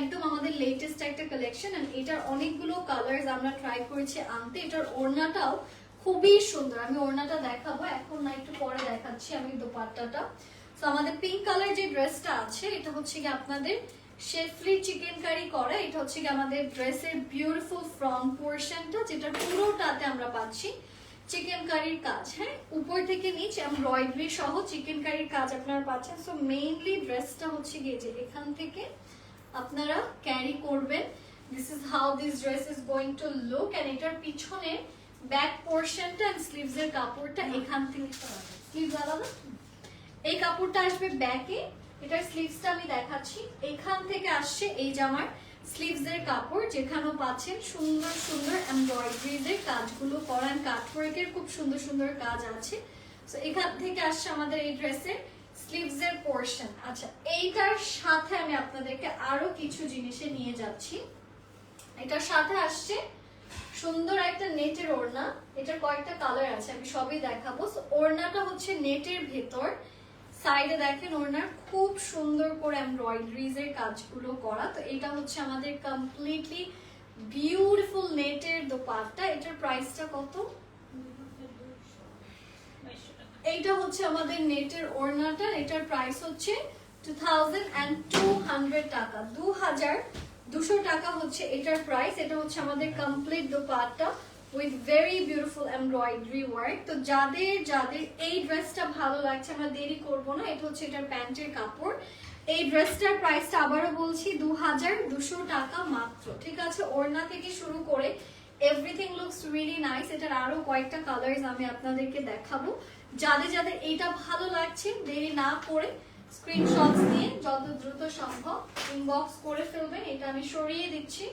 একদম আমাদের লেটেস্ট একটা কালেকশন এন্ড এটার অনেকগুলো কালারস আমরা ট্রাই করেছি আনতে। এটার ওড়নাটাও খুবই সুন্দর, আমি ওড়নাটা দেখাবো এখন না, একটু পরে দেখাচ্ছি আমি দোপাট্টাটা। তো আমাদের পিঙ্ক কালার যে ড্রেসটা আছে এটা হচ্ছে কি আপনাদের শেফলি চিকেন কারি করা, এটা হচ্ছে কি আমাদের ড্রেসের বিউটিফুল ফ্রন্ট পোর্শনটা, যেটা পুরোটাতে আমরা পাচ্ছি চিকেন কারির কাজ। হ্যাঁ, উপর থেকে নিচ এমব্রয়ডারি সহ চিকেন কারির কাজ আপনারা পাচ্ছেন। সো মেইনলি ড্রেসটা হচ্ছে গিয়ে যে এখান থেকে আপনারা ক্যারি করবেন। This is how this dress is going to look. And এটার পিছনে ব্যাক পোর্শনটা এন্ড স্লিভস এর কাপড়টা এখান থেকে, স্লিভস আলাদা, এই কাপড়টা আসবে ব্যাকে, এটার স্লিভসটা আমি দেখাচ্ছি। এখান থেকে আসছে এই জামার স্লিভস এর কাপড়, যেখানেও পাচ্ছেন সুন্দর সুন্দর এমব্রয়ডারিজ এর কাজগুলো করা, কাটওয়ার্কের খুব সুন্দর সুন্দর কাজ আছে। সো এখান থেকে আসছে আমাদের এই ড্রেসের স্লিভস এর পোর্শন। আচ্ছা, এইটার সাথে আমি আপনাদেরকে আরো কিছু জিনিসে নিয়ে যাচ্ছি। এটার সাথে আসছে সুন্দর একটা নেটের ওড়না, এটার কয়েকটা কালার আছে, আমি সবই দেখাবো। ওড়নাটা হচ্ছে নেটের ভেতর, সাইডে দেখেন ওড়নার খুব সুন্দর করে এমব্রয়ডারিজ এর কাজগুলো করা। তো এটা হচ্ছে আমাদের কমপ্লিটলি বিউটিফুল নেটের দোপাট্টা। এটার প্রাইসটা কত? এইটা হচ্ছে আমাদের নেটের ওড়নাটা, এটার প্রাইস হচ্ছে 2200 টাকা, 2200 টাকা হচ্ছে এটার প্রাইস। এটা হচ্ছে আমাদের complete dupatta with very beautiful embroidery work. তো যাদের যাদের এই ড্রেসটা ভালো লাগছে, আমরা দেরি করব না, এটা হচ্ছে এটার প্যান্টের কাপড়। এই ড্রেসটার প্রাইসটা আবারও বলছি 2200 টাকা মাত্র, ঠিক আছে? ওড়না থেকে শুরু করে এভরিথিং লুকস রিয়েলি নাইস। এটার আরো কয়েকটা কালার্স আমি আপনাদেরকে দেখাবো। যাদের যাদের এইটা ভালো লাগছে দেরি না করে স্ক্রিনশটস নিয়ে যত দ্রুত সম্ভব ইনবক্স করে ফেলবেন। এটা আমি সরিয়ে দিচ্ছি।